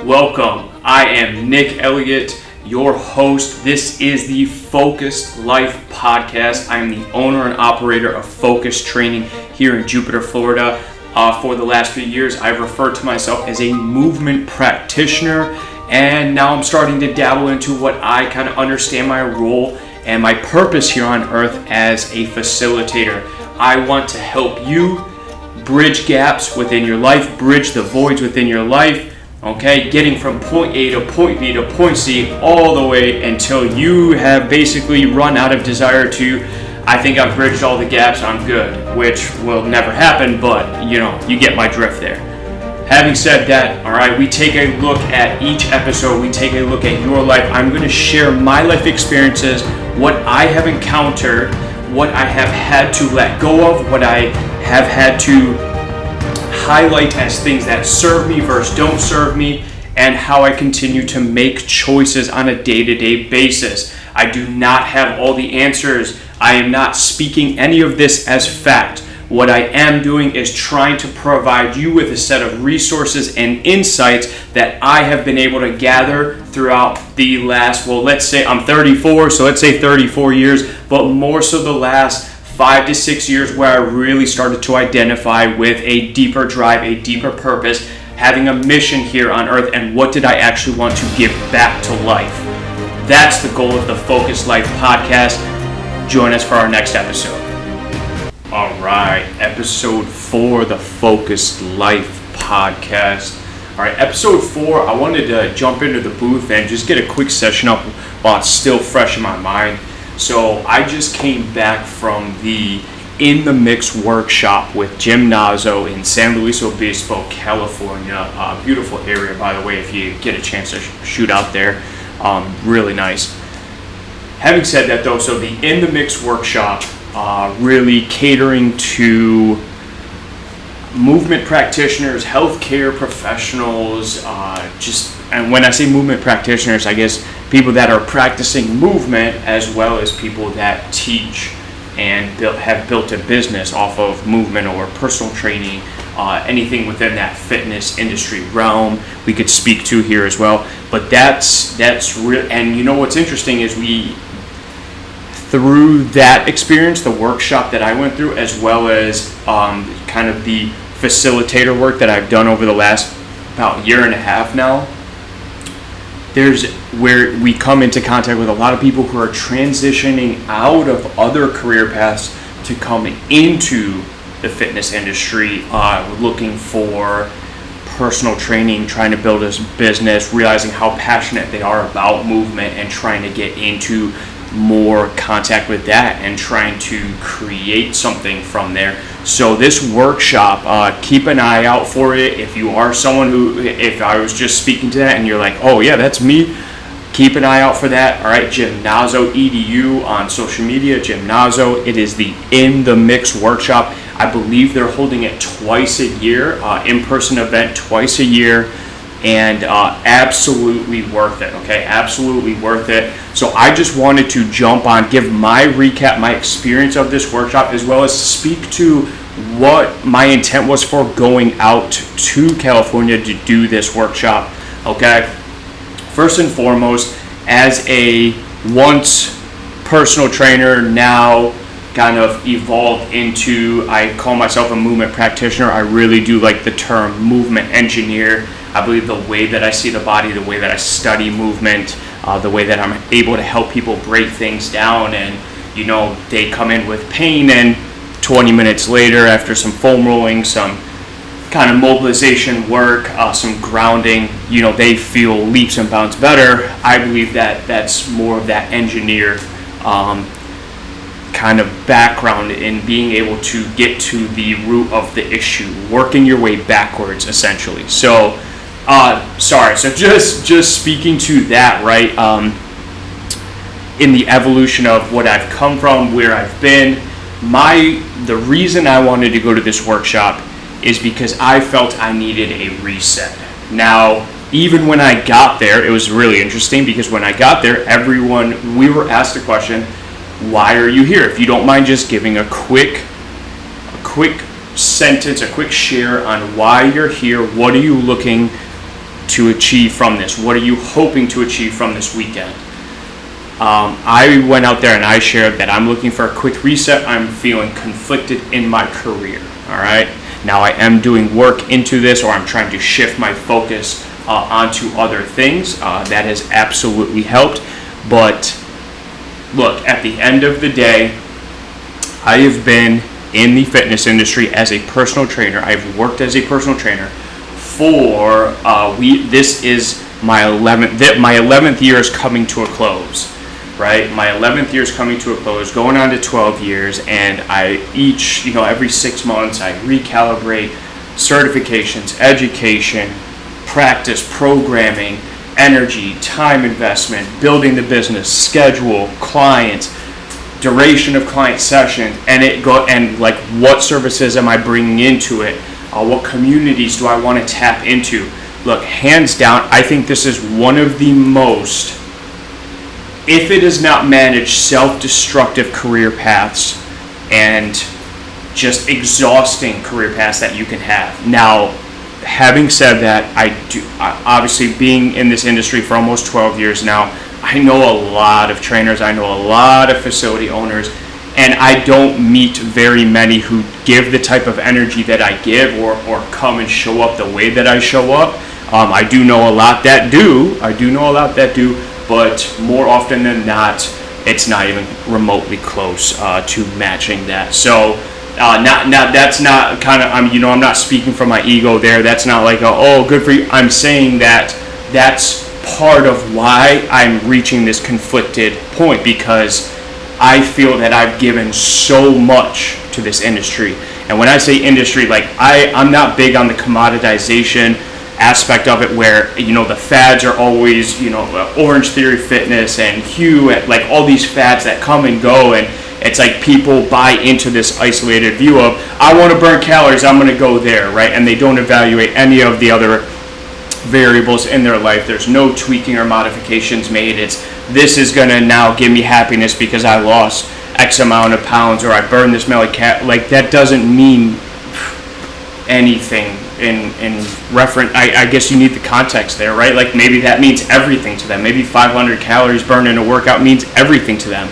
Welcome. I am Nick Elliott, your host. This is the Focused Life Podcast. I am the owner and operator of Focus Training here in Jupiter, Florida. For the last few years, I've referred to myself as a movement practitioner, and now I'm starting to dabble into what I kind of understand my role and my purpose here on earth as a facilitator. I want to help you bridge gaps within your life, bridge the voids within your life, okay, getting from point A to point B to point C all the way until you have basically run out of desire to, I think I've bridged all the gaps, I'm good, which will never happen, but you get my drift there. Having said that, all right, we take a look at each episode, we take a look at your life. I'm going to share my life experiences, what I have encountered, what I have had to let go of, what I have had to highlight as things that serve me versus don't serve me, and how I continue to make choices on a day-to-day basis. I do not have all the answers. I am not speaking any of this as fact. What I am doing is trying to provide you with a set of resources and insights that I have been able to gather throughout the last, let's say I'm 34, so let's say 34 years, but more so the last 5 to 6 years where I really started to identify with a deeper drive, a deeper purpose, having a mission here on earth, and what did I actually want to give back to life. That's the goal of the Focused Life Podcast. Join us for our next episode. All right, episode 4, the Focused Life Podcast. All right, episode 4, I wanted to jump into the booth and just get a quick session up while it's still fresh in my mind. So I just came back from the In The Mixx workshop with Gymnazo in San Luis Obispo, California. Beautiful area, by the way, if you get a chance to shoot out there. Really nice. Having said that, though, so the In The Mixx workshop, really catering to movement practitioners, healthcare professionals, and when I say movement practitioners, I guess people that are practicing movement as well as people that teach and have built a business off of movement or personal training, anything within that fitness industry realm we could speak to here as well. But that's real. And what's interesting is through that experience, the workshop that I went through, as well as kind of the facilitator work that I've done over the last about year and a half now, there's where we come into contact with a lot of people who are transitioning out of other career paths to come into the fitness industry, looking for personal training, trying to build a business, realizing how passionate they are about movement and trying to get into more contact with that and trying to create something from there. So this workshop, keep an eye out for it. If you are someone who, if I was just speaking to that and you're like, oh yeah, that's me, keep an eye out for that. All right, Gymnazo Edu on social media, Gymnazo. It is the In The Mixx workshop. I believe they're holding it twice a year, in-person event twice a year. And absolutely worth it, okay? Absolutely worth it. So I just wanted to jump on, give my recap, my experience of this workshop, as well as speak to what my intent was for going out to California to do this workshop, okay? First and foremost, as a once personal trainer, now kind of evolved into, I call myself a movement practitioner. I really do like the term movement engineer. I believe the way that I see the body, the way that I study movement, the way that I'm able to help people break things down, and they come in with pain, and 20 minutes later, after some foam rolling, some kind of mobilization work, some grounding, they feel leaps and bounds better. I believe that that's more of that engineer kind of background in being able to get to the root of the issue, working your way backwards, essentially. So so just speaking to that, right, in the evolution of what I've come from, where I've been, the reason I wanted to go to this workshop is because I felt I needed a reset. Now, even when I got there, it was really interesting, because when I got there, we were asked the question, why are you here? If you don't mind just giving a quick sentence, a quick share on why you're here, what are you looking to achieve from this? What are you hoping to achieve from this weekend? I went out there and I shared that I'm looking for a quick reset. I'm feeling conflicted in my career. All right. Now I am doing work into this, or I'm trying to shift my focus onto other things. That has absolutely helped. But look, at the end of the day, I have been in the fitness industry as a personal trainer. I've worked as a personal trainer for this is my 11th year is coming to a close. Right, my 11th year is coming to a close, going on to 12 years, and every 6 months I recalibrate certifications, education, practice, programming, energy, time investment, building the business, schedule, clients, duration of client sessions, and what services am I bringing into it? What communities do I want to tap into? Look, hands down, I think this is one of the most, if it is not managed, self-destructive career paths and just exhausting career paths that you can have. Now, having said that, obviously being in this industry for almost 12 years now, I know a lot of trainers, I know a lot of facility owners, and I don't meet very many who give the type of energy that I give or come and show up the way that I show up. I do know a lot that do. But more often than not, it's not even remotely close to matching that. So, that's not kind of, I'm not speaking from my ego there. That's not like, oh, good for you. I'm saying that that's part of why I'm reaching this conflicted point, because I feel that I've given so much to this industry. And when I say industry, I'm not big on the commoditization aspect of it, where the fads are always Orange Theory Fitness and Hue, and all these fads that come and go, and it's like people buy into this isolated view of, I want to burn calories, I'm going to go there, right? And they don't evaluate any of the other variables in their life. There's no tweaking or modifications made. This is going to now give me happiness because I lost X amount of pounds, or I burned this many calories. That doesn't mean anything in reference. I guess you need the context there, right? Maybe that means everything to them. Maybe 500 calories burned in a workout means everything to them.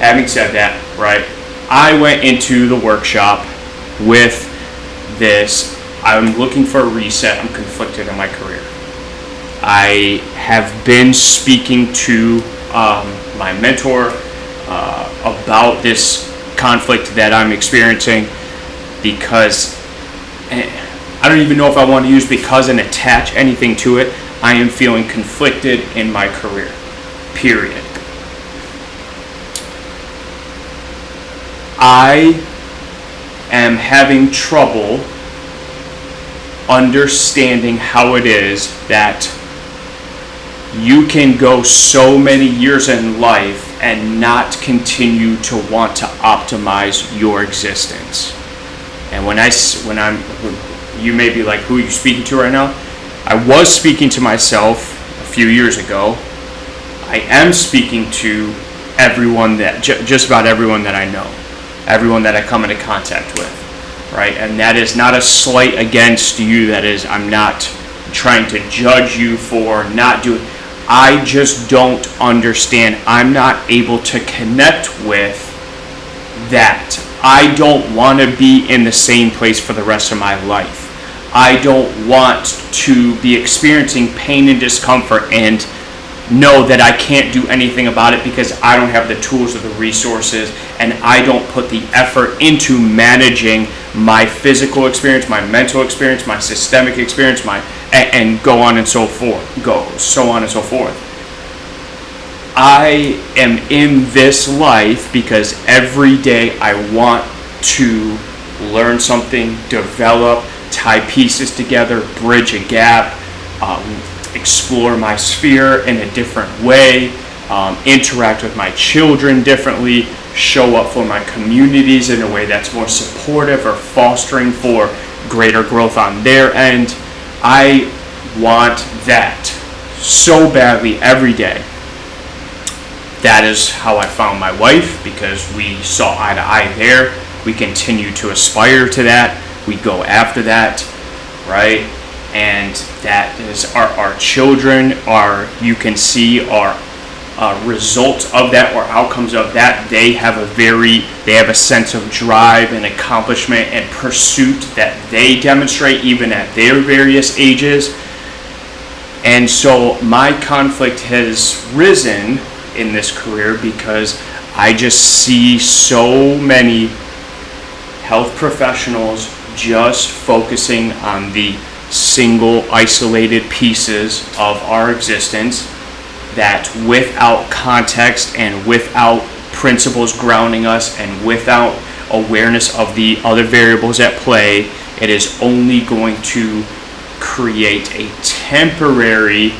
Having said that, right, I went into the workshop with this. I'm looking for a reset. I'm conflicted in my career. I have been speaking to my mentor about this conflict that I'm experiencing, because I don't even know if I want to use because and attach anything to it. I am feeling conflicted in my career, period. I am having trouble understanding how it is that you can go so many years in life and not continue to want to optimize your existence. And you may be like, who are you speaking to right now? I was speaking to myself a few years ago. I am speaking to everyone just about everyone that I know, everyone that I come into contact with, right? And that is not a slight against you. That is, I'm not trying to judge you for not doing. I just don't understand. I'm not able to connect with that. I don't want to be in the same place for the rest of my life. I don't want to be experiencing pain and discomfort and know that I can't do anything about it because I don't have the tools or the resources, and I don't put the effort into managing my physical experience, my mental experience, my systemic experience, and go on and so forth. I am in this life because every day I want to learn something, develop, tie pieces together, bridge a gap, explore my sphere in a different way, interact with my children differently, show up for my communities in a way that's more supportive or fostering for greater growth on their end. I want that so badly every day. That is how I found my wife, because we saw eye to eye there. We continue to aspire to that. We go after that, right? and that is our children you can see are results of that or outcomes of that. They have a sense of drive and accomplishment and pursuit that they demonstrate even at their various ages. And so my conflict has risen in this career because I just see so many health professionals just focusing on the single isolated pieces of our existence, that without context and without principles grounding us and without awareness of the other variables at play, it is only going to create a temporary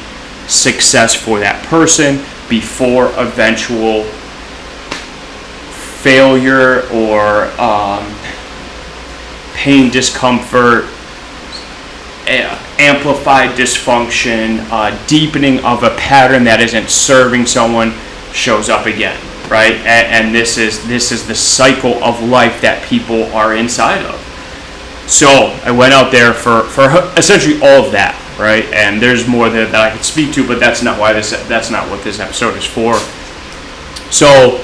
success for that person before eventual failure or pain, discomfort, amplified dysfunction, deepening of a pattern that isn't serving someone shows up again, right? And this is the cycle of life that people are inside of. So I went out there for essentially all of that, right? And there's more that I could speak to, but that's not what this episode is for. So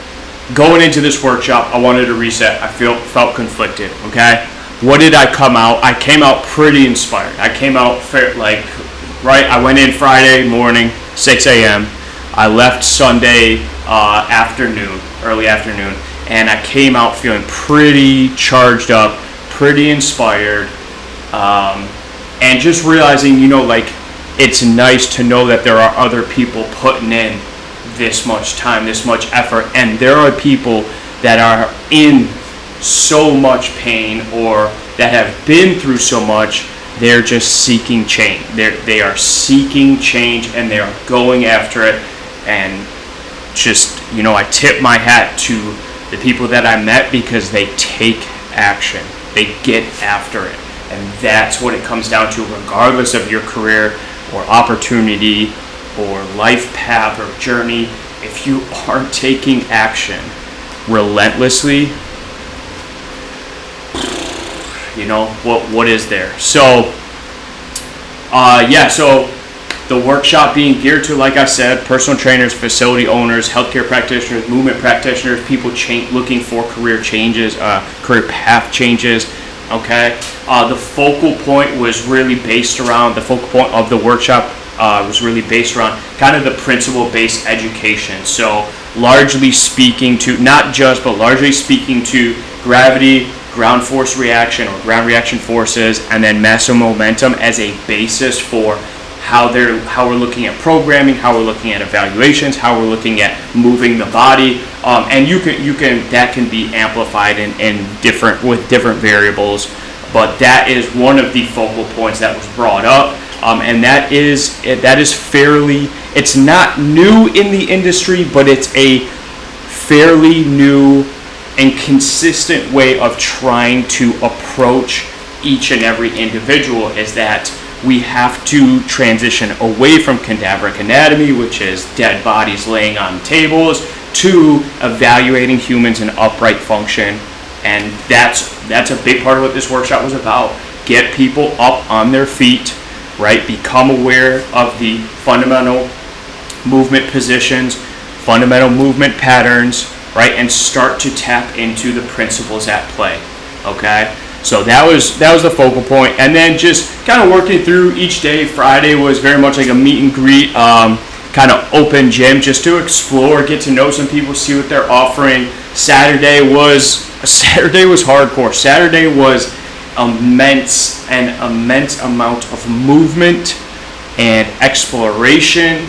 going into this workshop, I wanted to reset. I felt conflicted. Okay. What did I come out? I came out pretty inspired. I came out I went in Friday morning, 6 a.m. I left Sunday early afternoon, and I came out feeling pretty charged up, pretty inspired, and just realizing, it's nice to know that there are other people putting in this much time, this much effort, and there are people that are in so much pain or that have been through so much. They're just seeking change. They are seeking change, and they are going after it. And just, I tip my hat to the people that I met because they take action. They get after it. And that's what it comes down to, regardless of your career or opportunity or life path or journey. If you aren't taking action relentlessly, what is there? So so the workshop being geared to, like I said, personal trainers, facility owners, healthcare practitioners, movement practitioners, people looking for career changes, career path changes. Okay, the focal point was really based around, the focal point of the workshop was really based around kind of the principle-based education. So largely speaking to gravity, ground force reaction or ground reaction forces, and then mass and momentum as a basis for how we're looking at programming, how we're looking at evaluations, how we're looking at moving the body, and that can be amplified with different variables. But that is one of the focal points that was brought up, and that is fairly. It's not new in the industry, but it's a fairly new and consistent way of trying to approach each and every individual, is that we have to transition away from cadaveric anatomy, which is dead bodies laying on tables, to evaluating humans in upright function. And that's a big part of what this workshop was about. Get people up on their feet, right? Become aware of the fundamental movement positions, fundamental movement patterns, right? And start to tap into the principles at play, okay? So that was the focal point. And then just kind of working through each day. Friday was very much like a meet and greet, kind of open gym, just to explore, get to know some people, see what they're offering. Saturday was hardcore. Saturday was an immense amount of movement and exploration.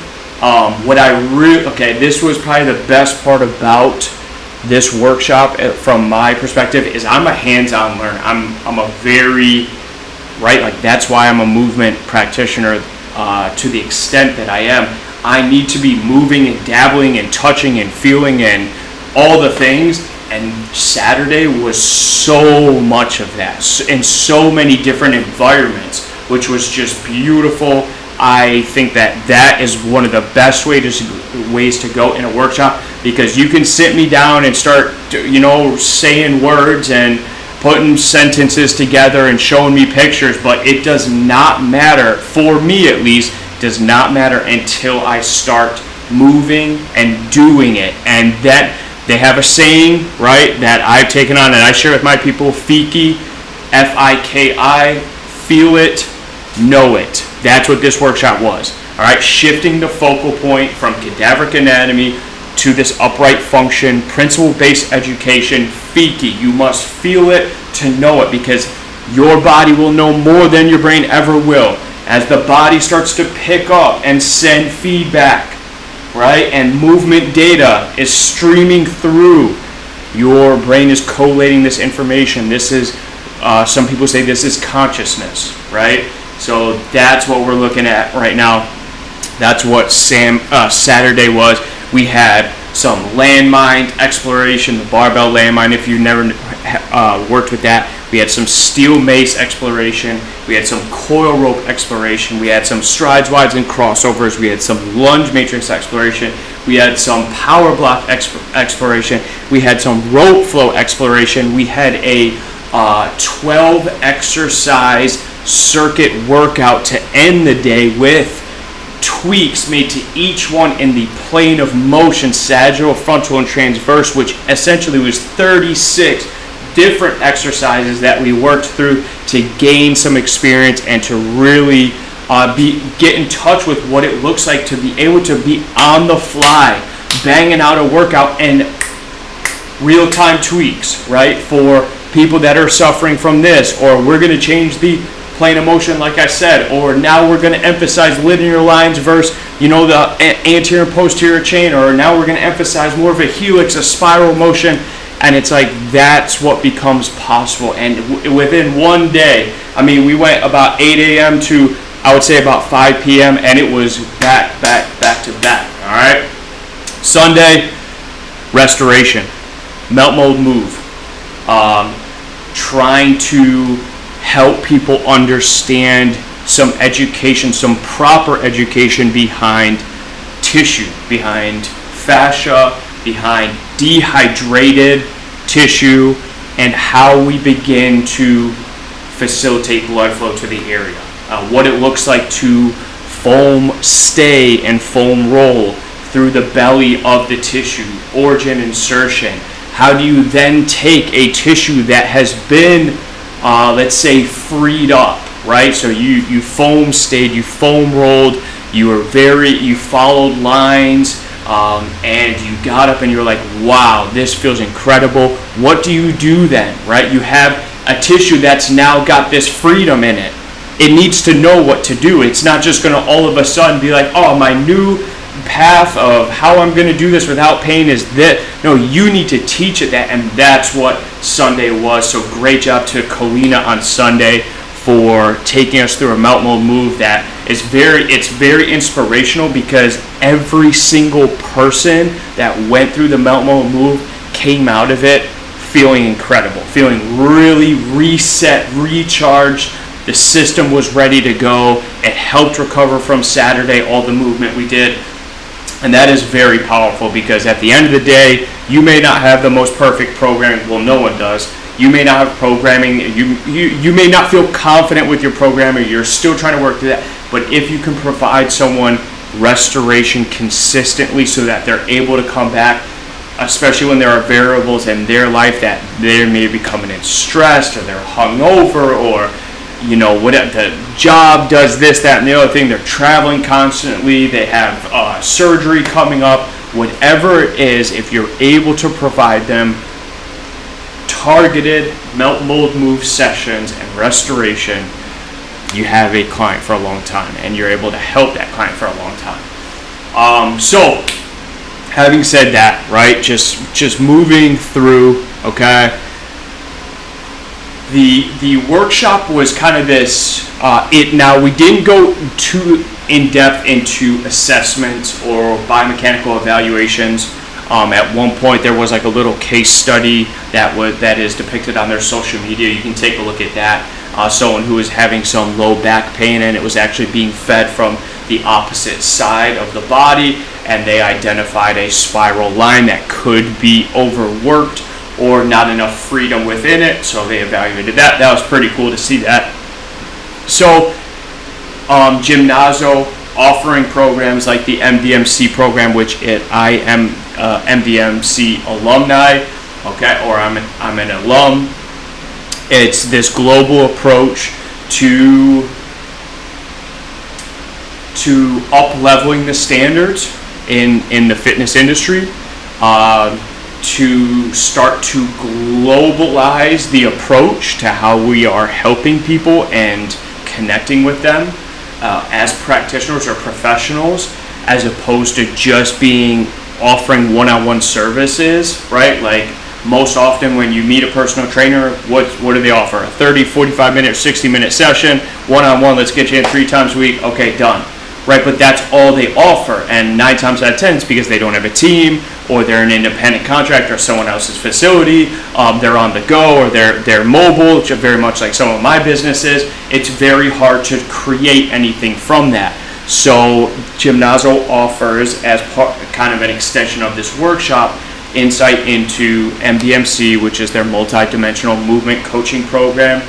This was probably the best part about this workshop from my perspective, is I'm a hands-on learner. I'm a very, right, like that's why I'm a movement practitioner to the extent that I am. I need to be moving and dabbling and touching and feeling and all the things. And Saturday was so much of that in so many different environments, which was just beautiful. I think that is one of the best ways to go in a workshop, because you can sit me down and start, saying words and putting sentences together and showing me pictures, but it does not matter, for me at least, does not matter until I start moving and doing it. And that they have a saying, right, that I've taken on and I share with my people, FIKI, F-I-K-I, feel it, know it. That's what this workshop was. All right, shifting the focal point from cadaveric anatomy to this upright function, principle-based education, FIKI. You must feel it to know it, because your body will know more than your brain ever will. As the body starts to pick up and send feedback, right, and movement data is streaming through, your brain is collating this information. This is, some people say this is consciousness, right? So that's what we're looking at right now. That's what Saturday was. We had some landmine exploration, the barbell landmine, if you've never worked with that. We had some steel mace exploration. We had some coil rope exploration. We had some strides, wides, and crossovers. We had some lunge matrix exploration. We had some power block exploration. We had some rope flow exploration. We had a 12 exercise circuit workout to end the day with tweaks made to each one in the plane of motion, sagittal, frontal, and transverse, which essentially was 36 different exercises that we worked through to gain some experience and to really get in touch with what it looks like to be able to be on the fly, banging out a workout and real-time tweaks, right, for people that are suffering from this, or we're going to change the plane of motion, like I said, or now we're going to emphasize linear lines versus, the anterior and posterior chain, or now we're going to emphasize more of a helix, a spiral motion, and it's like that's what becomes possible. And within one day, we went about 8 a.m. to, I would say, about 5 p.m., and it was back to back, all right? Sunday, restoration, melt, mold, move, trying to help people understand some education, some proper education behind tissue, behind fascia, behind dehydrated tissue, and how we begin to facilitate blood flow to the area. What it looks like to foam stay and foam roll through the belly of the tissue, origin insertion. How do you then take a tissue that has been let's say freed up, right? So you foam stayed, you foam rolled, you followed lines, and you got up and you're like, wow, this feels incredible. What do you do then, right? You have a tissue that's now got this freedom in it. It needs to know what to do. It's not just going to all of a sudden be like, oh, my new path of how I'm going to do this without pain is this. No, you need to teach it that, and that's what Sunday was. So great job to Colina on Sunday for taking us through a melt, mold, move that is very inspirational, because every single person that went through the melt, mold, move came out of it feeling incredible, feeling really reset, recharged. The system was ready to go. It helped recover from Saturday, all the movement we did. And that is very powerful, because at the end of the day, you may not have the most perfect programming. Well, no one does. You may not have programming. You may not feel confident with your programming. You're still trying to work through that. But if you can provide someone restoration consistently so that they're able to come back, especially when there are variables in their life that they may be coming in stressed, or they're hungover, or whatever, the job does this, that, and the other thing, they're traveling constantly, they have surgery coming up, whatever it is, if you're able to provide them targeted melt, mold, move sessions and restoration, you have a client for a long time, and you're able to help that client for a long time. So having said that, right, just moving through, okay, the workshop was kind of this, now we didn't go too in depth into assessments or biomechanical evaluations. At one point there was like a little case study that is depicted on their social media. You can take a look at that. Someone who was having some low back pain, and it was actually being fed from the opposite side of the body, and they identified a spiral line that could be overworked or not enough freedom within it, so they evaluated that. That was pretty cool to see that. So Gymnazo offering programs like the MDMC program, which I am MDMC alumni, okay, or I'm an alum. It's this global approach to up-leveling the standards in the fitness industry, to start to globalize the approach to how we are helping people and connecting with them as practitioners or professionals, as opposed to just offering one-on-one services, right? Like most often when you meet a personal trainer, what do they offer? A 30, 45 minute, 60-minute session, one-on-one, let's get you in 3 times a week, okay, done. Right, but that's all they offer, and 9 times out of 10 it's because they don't have a team, or they're an independent contractor or someone else's facility. They're on the go, or they're mobile, which are very much like some of my businesses. It's very hard to create anything from that. So Gymnazo offers, as kind of an extension of this workshop, insight into MDMC, which is their multidimensional movement coaching program.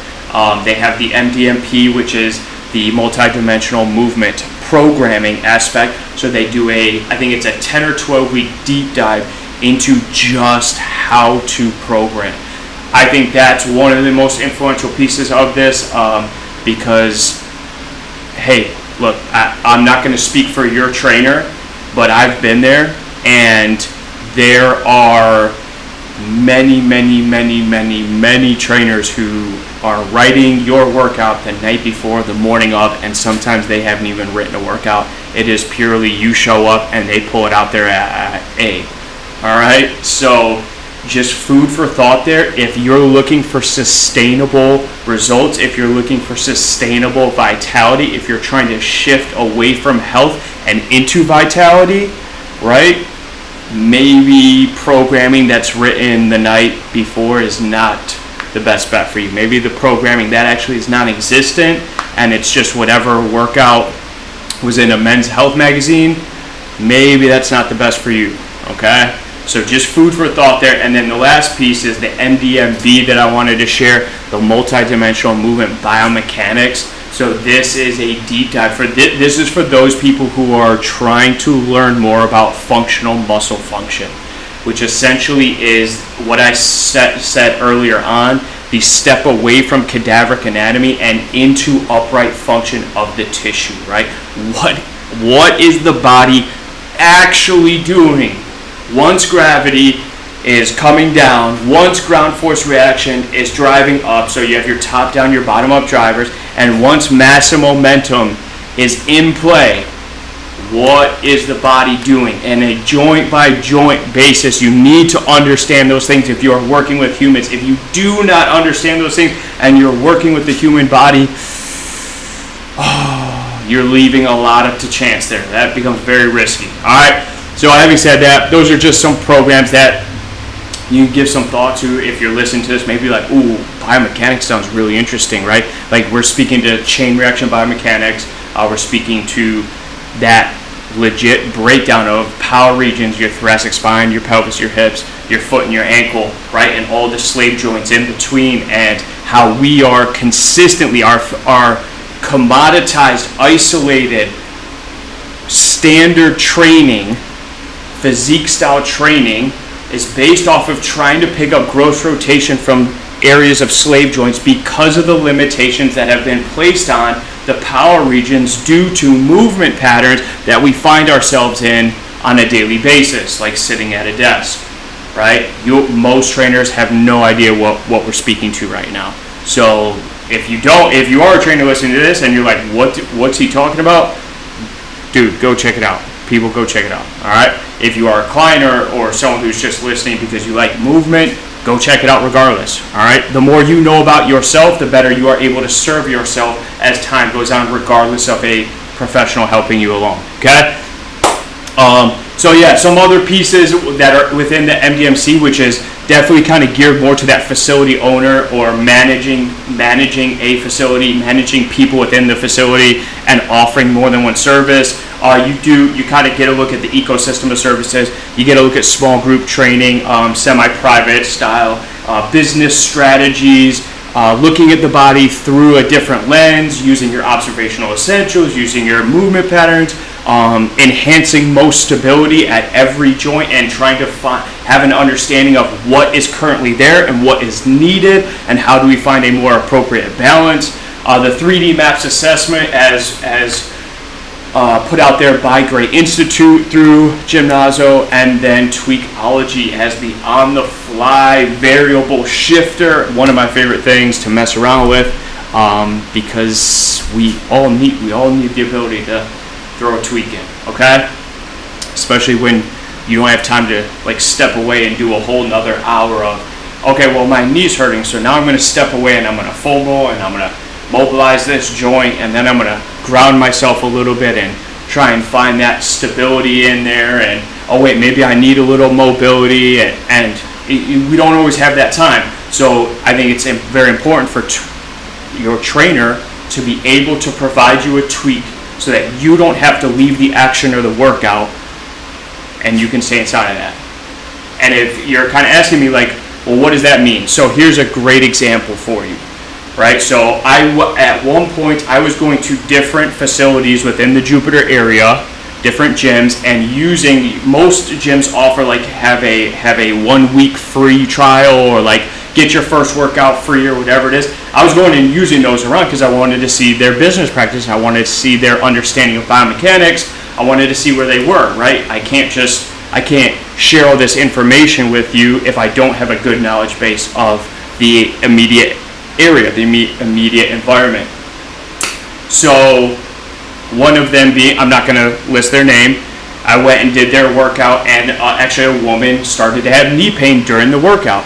They have the MDMP, which is the multidimensional movement programming aspect. So they do I think it's a 10 or 12 week deep dive into just how to program. I think that's one of the most influential pieces of this, because, hey, look, I'm not going to speak for your trainer, but I've been there, and there are many trainers who are writing your workout the night before, the morning of, and sometimes they haven't even written a workout. It is purely you show up and they pull it out there at 8. All right, so just food for thought there. If you're looking for sustainable results, if you're looking for sustainable vitality, if you're trying to shift away from health and into vitality, right? Maybe programming that's written the night before is not the best bet for you. Maybe the programming that actually is non-existent, and it's just whatever workout was in a men's health magazine. Maybe that's not the best for you, okay? So just food for thought there. And then the last piece is the MDMB that I wanted to share, the multidimensional movement biomechanics. So this is a deep dive for this is for those people who are trying to learn more about functional muscle function, which essentially is what I said earlier on, the step away from cadaveric anatomy and into upright function of the tissue, right? What is the body actually doing once gravity is coming down, once ground force reaction is driving up, so you have your top down, your bottom up drivers, and once mass and momentum is in play, what is the body doing? And a joint by joint basis, you need to understand those things if you are working with humans. If you do not understand those things and you're working with the human body, you're leaving a lot up to chance there. That becomes very risky. All right, so having said that, those are just some programs that you can give some thought to if you're listening to this. Maybe like, ooh, biomechanics sounds really interesting, right? Like we're speaking to chain reaction biomechanics. We're speaking to that legit breakdown of power regions, your thoracic spine, your pelvis, your hips, your foot, and your ankle, right? And all the slave joints in between, and how we are consistently, our commoditized, isolated, standard training, physique style training is based off of trying to pick up gross rotation from areas of slave joints because of the limitations that have been placed on the power regions due to movement patterns that we find ourselves in on a daily basis, like sitting at a desk, right? Most trainers have no idea what we're speaking to right now. So if you are a trainer listening to this and you're like, what's he talking about? Dude, go check it out. People, go check it out, all right? If you are a client or someone who's just listening because you like movement, go check it out regardless, all right? The more you know about yourself, the better you are able to serve yourself as time goes on, regardless of a professional helping you along, okay? So yeah, some other pieces that are within the MDMC, which is definitely kind of geared more to that facility owner or managing a facility, managing people within the facility and offering more than one service. You kind of get a look at the ecosystem of services. You get a look at small group training, semi-private style, business strategies, looking at the body through a different lens, using your observational essentials, using your movement patterns, enhancing most stability at every joint, and trying to have an understanding of what is currently there and what is needed, and how do we find a more appropriate balance. The 3D MAPS assessment as put out there by Great Institute through Gymnazo, and then Tweakology as the on-the-fly variable shifter, one of my favorite things to mess around with, because we all need the ability to throw a tweak in, okay? Especially when you don't have time to like step away and do a whole nother hour of, okay, well my knee's hurting, so now I'm going to step away and I'm going to foam roll and I'm going to mobilize this joint, and then I'm going to ground myself a little bit and try and find that stability in there, and oh wait, maybe I need a little mobility, and we don't always have that time. So I think it's very important for your trainer to be able to provide you a tweak so that you don't have to leave the action or the workout and you can stay inside of that. And if you're kind of asking me like, well, what does that mean? So here's a great example for you. Right, so at one point I was going to different facilities within the Jupiter area, different gyms, and most gyms offer like have a 1 week free trial, or like get your first workout free, or whatever it is. I was going and using those around because I wanted to see their business practice. I wanted to see their understanding of biomechanics. I wanted to see where they were. Right, I can't share all this information with you if I don't have a good knowledge base of the immediate area, the immediate environment. So one of them being, I'm not going to list their name, I went and did their workout, and actually a woman started to have knee pain during the workout.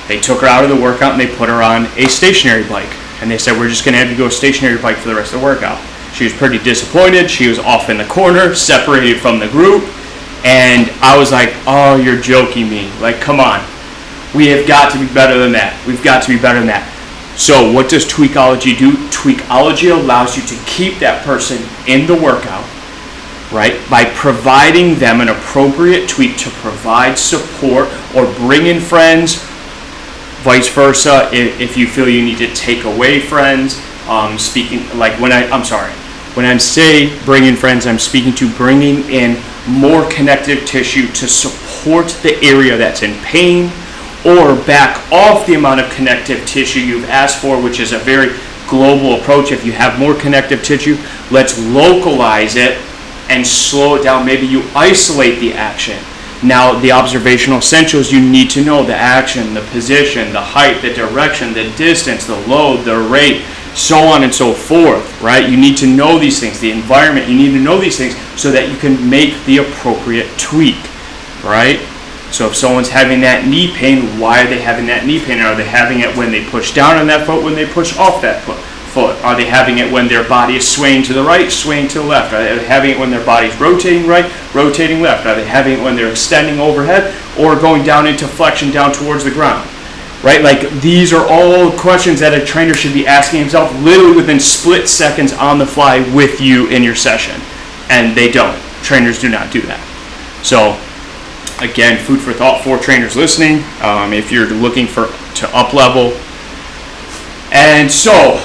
They took her out of the workout and they put her on a stationary bike, and they said, we're just going to have you go stationary bike for the rest of the workout. She was pretty disappointed. She was off in the corner, separated from the group, and I was like, oh, you're joking me. Like, come on. We have got to be better than that. We've got to be better than that. So what does Tweakology do? Tweakology allows you to keep that person in the workout, right, by providing them an appropriate tweak to provide support or bring in friends, vice versa. If you feel you need to take away friends, when I say bring in friends, I'm speaking to bringing in more connective tissue to support the area that's in pain, or back off the amount of connective tissue you've asked for, which is a very global approach. If you have more connective tissue, let's localize it and slow it down. Maybe you isolate the action. Now, the observational essentials, you need to know the action, the position, the height, the direction, the distance, the load, the rate, so on and so forth, right? You need to know these things, the environment, you need to know these things so that you can make the appropriate tweak, right? So if someone's having that knee pain, why are they having that knee pain? Are they having it when they push down on that foot, when they push off that foot? Are they having it when their body is swaying to the right, swaying to the left? Are they having it when their body's rotating right, rotating left? Are they having it when they're extending overhead or going down into flexion down towards the ground? Right? Like, these are all questions that a trainer should be asking himself literally within split seconds on the fly with you in your session. And they don't. Trainers do not do that. So again, food for thought for trainers listening, if you're looking to up level. And so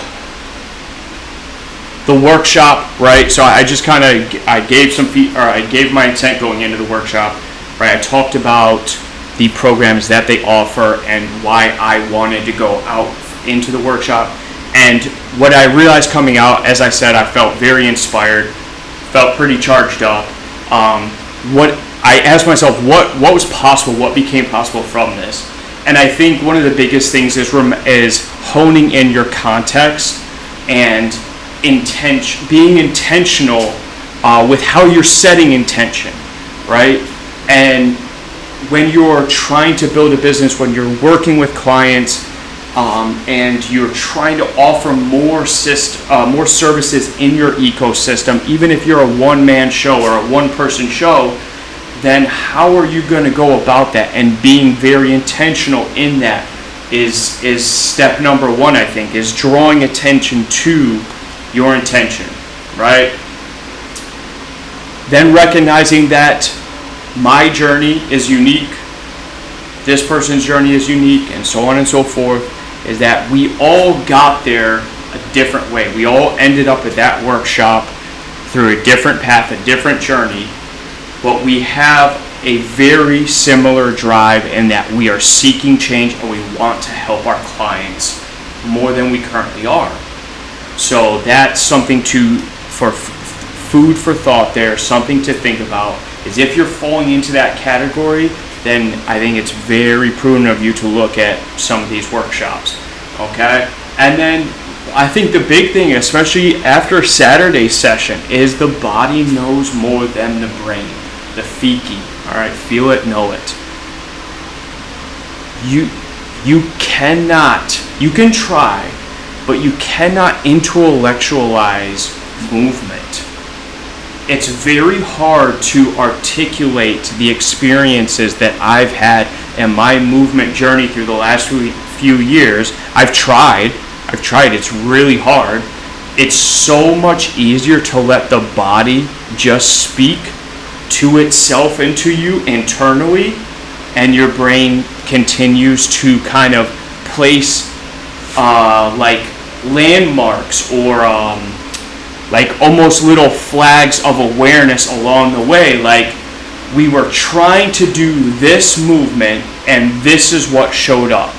the workshop, right? So I just I gave my intent going into the workshop, right? I talked about the programs that they offer and why I wanted to go out into the workshop. And what I realized coming out, as I said, I felt very inspired, felt pretty charged up. I asked myself, what was possible, what became possible from this? And I think one of the biggest things is honing in your context and being intentional with how you're setting intention, right? And when you're trying to build a business, when you're working with clients, and you're trying to offer more services in your ecosystem, even if you're a one-man show or a one-person show, then how are you going to go about that? And being very intentional in that is step number one, I think, is drawing attention to your intention, right? Then recognizing that my journey is unique, this person's journey is unique, and so on and so forth, is that we all got there a different way. We all ended up at that workshop through a different path, a different journey, but we have a very similar drive in that we are seeking change and we want to help our clients more than we currently are. So that's something for food for thought there, something to think about, is if you're falling into that category, then I think it's very prudent of you to look at some of these workshops, okay? And then I think the big thing, especially after Saturday's session, is the body knows more than the brain, the fiki, all right? Feel it, know it. You can try, but you cannot intellectualize movement. It's very hard to articulate the experiences that I've had in my movement journey through the last few years. I've tried, it's really hard. It's so much easier to let the body just speak to itself and to you internally, and your brain continues to kind of place like landmarks or like almost little flags of awareness along the way. Like, we were trying to do this movement and this is what showed up.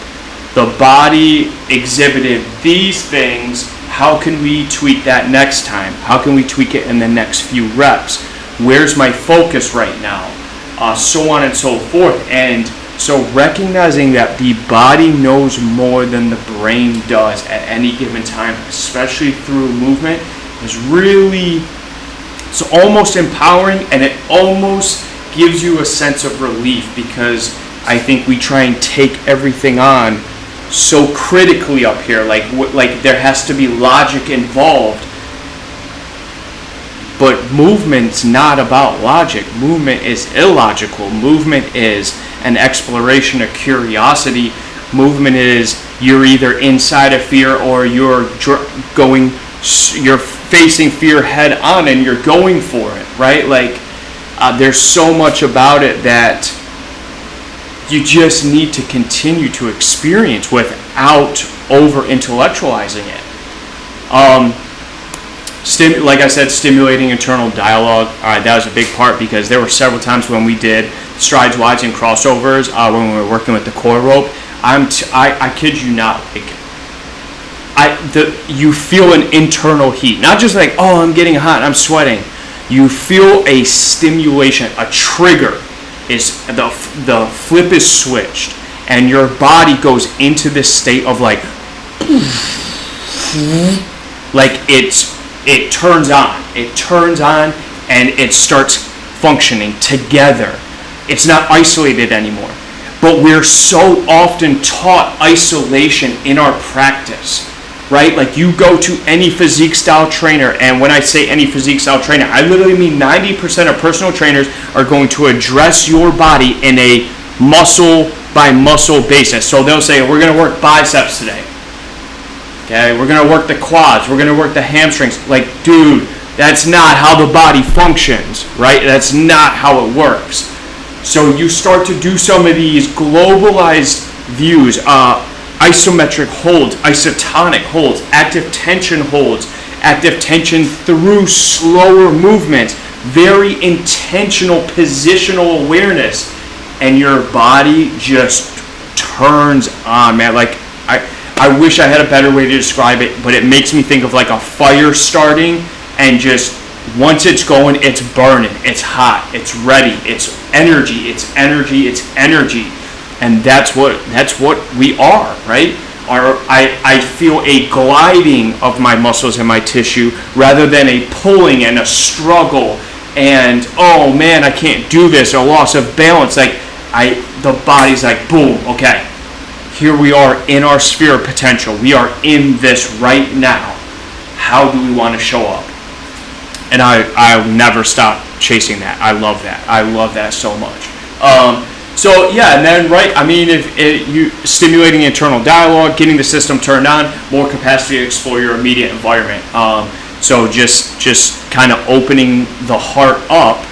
The body exhibited these things. How can we tweak that next time? How can we tweak it in the next few reps? Where's my focus right now? So on and so forth. And so recognizing that the body knows more than the brain does at any given time, especially through movement, is really, it's almost empowering, and it almost gives you a sense of relief, because I think we try and take everything on so critically up here, like there has to be logic involved. But movement's not about logic. Movement is illogical. Movement is an exploration, a curiosity. Movement is, you're either inside of fear or you're facing fear head on and you're going for it, right? Like, there's so much about it that you just need to continue to experience without over intellectualizing it. Like I said, stimulating internal dialogue. All right, that was a big part, because there were several times when we did strides, wides, and crossovers when we were working with the coil rope. I kid you not, like, you feel an internal heat, not just like, oh, I'm getting hot, I'm sweating. You feel a stimulation, a trigger. Is the flip is switched, and your body goes into this state of like it turns on, and it starts functioning together. It's not isolated anymore. But we're so often taught isolation in our practice, right? Like, you go to any physique style trainer, and when I say any physique style trainer, I literally mean 90% of personal trainers are going to address your body in a muscle by muscle basis. So they'll say, we're going to work biceps today. Okay, we're going to work the quads, we're going to work the hamstrings. Like, dude, that's not how the body functions, right? That's not how it works. So you start to do some of these globalized views, isometric holds, isotonic holds, active tension through slower movements, very intentional positional awareness, and your body just turns on, man. Like, I wish I had a better way to describe it, but it makes me think of like a fire starting, and just once it's going, it's burning, it's hot, it's ready, it's energy, and that's what we are, right? I feel a gliding of my muscles and my tissue rather than a pulling and a struggle and, oh man, I can't do this, or loss of balance. Like, the body's like, boom, okay, here we are in our sphere of potential. We are in this right now. How do we want to show up? And I'll never stop chasing that. I love that so much. So yeah, and then if you stimulating internal dialogue, getting the system turned on, more capacity to explore your immediate environment. So just kind of opening the heart up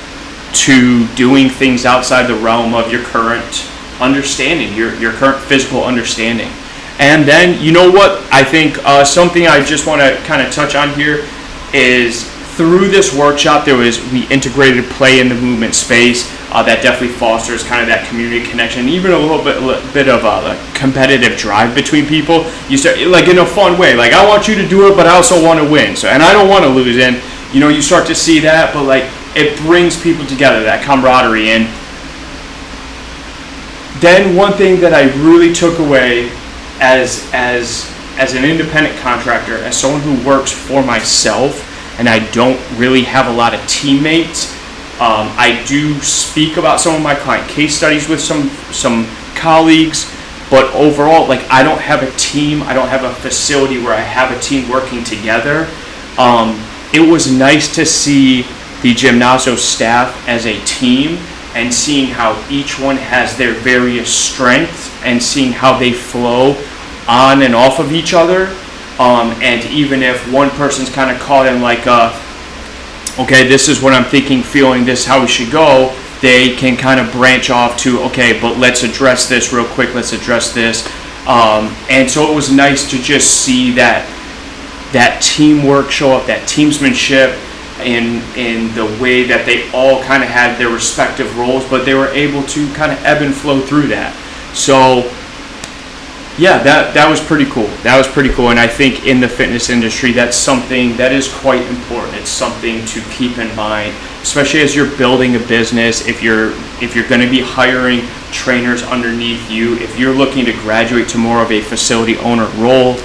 to doing things outside the realm of your current understanding, your current physical understanding. And then, you know what, I think something I just want to kind of touch on here is through this workshop, we integrated play in the movement space. That definitely fosters kind of that community connection, even a little bit of a competitive drive between people. You start, like, in a fun way, like, I want you to do it, but I also want to win. So, and I don't want to lose. And, you know, you start to see that, but like, it brings people together, that camaraderie. And then one thing that I really took away as an independent contractor, as someone who works for myself, and I don't really have a lot of teammates. I do speak about some of my client case studies with some colleagues, but overall, like, I don't have a team. I don't have a facility where I have a team working together. It was nice to see the Gymnazo staff as a team and seeing how each one has their various strengths and seeing how they flow on and off of each other. And even if one person's kind of caught in like, okay, this is what I'm thinking, feeling, this is how we should go, they can kind of branch off to, okay, but let's address this real quick, let's address this. And so it was nice to just see that teamwork show up, that teamsmanship in the way that they all kind of had their respective roles, but they were able to kind of ebb and flow through that. So yeah, that was pretty cool. That was pretty cool. And I think in the fitness industry, that's something that is quite important. It's something to keep in mind, especially as you're building a business, if you're going to be hiring trainers underneath you, if you're looking to graduate to more of a facility owner role,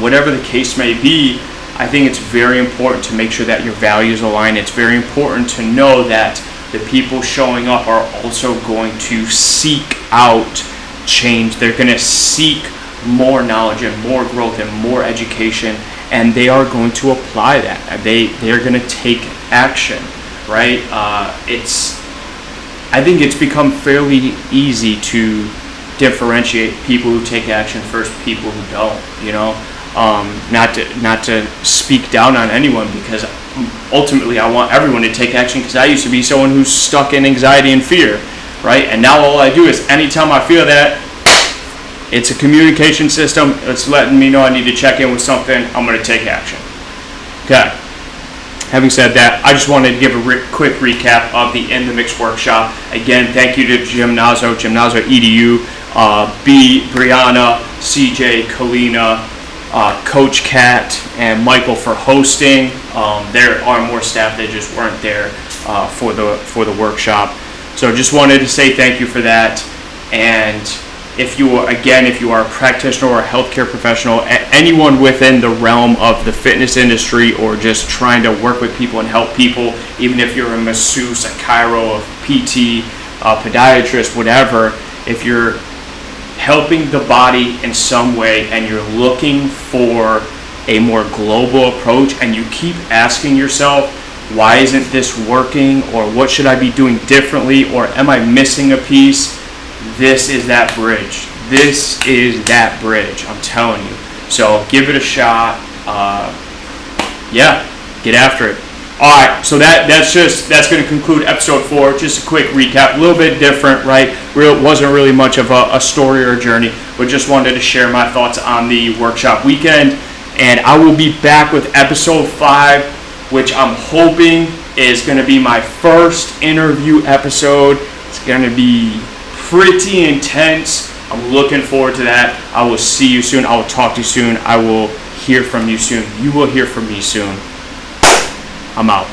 whatever the case may be, I think it's very important to make sure that your values align. It's very important to know that the people showing up are also going to seek out change. They're going to seek more knowledge and more growth and more education, and they are going to apply that. They're going to take action, right? I think it's become fairly easy to differentiate people who take action versus people who don't, you know. Not to speak down on anyone, because ultimately I want everyone to take action, because I used to be someone who's stuck in anxiety and fear, right? And now all I do is anytime I feel that, it's a communication system. It's letting me know I need to check in with something. I'm going to take action. Okay. Having said that, I just wanted to give a quick recap of the In The Mixx workshop. Again, thank you to Gymnazo Edu, B, Brianna, CJ, Kalina, Coach Kat, and Michael for hosting. There are more staff that just weren't there for the workshop. So just wanted to say thank you for that. And if you are a practitioner or a healthcare professional, anyone within the realm of the fitness industry, or just trying to work with people and help people, even if you're a masseuse, a chiro, a PT, a podiatrist, whatever, if you're helping the body in some way and you're looking for a more global approach, and you keep asking yourself, why isn't this working, or what should I be doing differently, or am I missing a piece? This is that bridge. This is that bridge, I'm telling you. So give it a shot. Get after it. All right, so that's going to conclude episode 4. Just a quick recap, a little bit different, right? Wasn't really much of a story or a journey, but just wanted to share my thoughts on the workshop weekend. And I will be back with episode 5, which I'm hoping is going to be my first interview episode. It's going to be pretty intense. I'm looking forward to that. I will see you soon. I will talk to you soon. I will hear from you soon. You will hear from me soon. I'm out.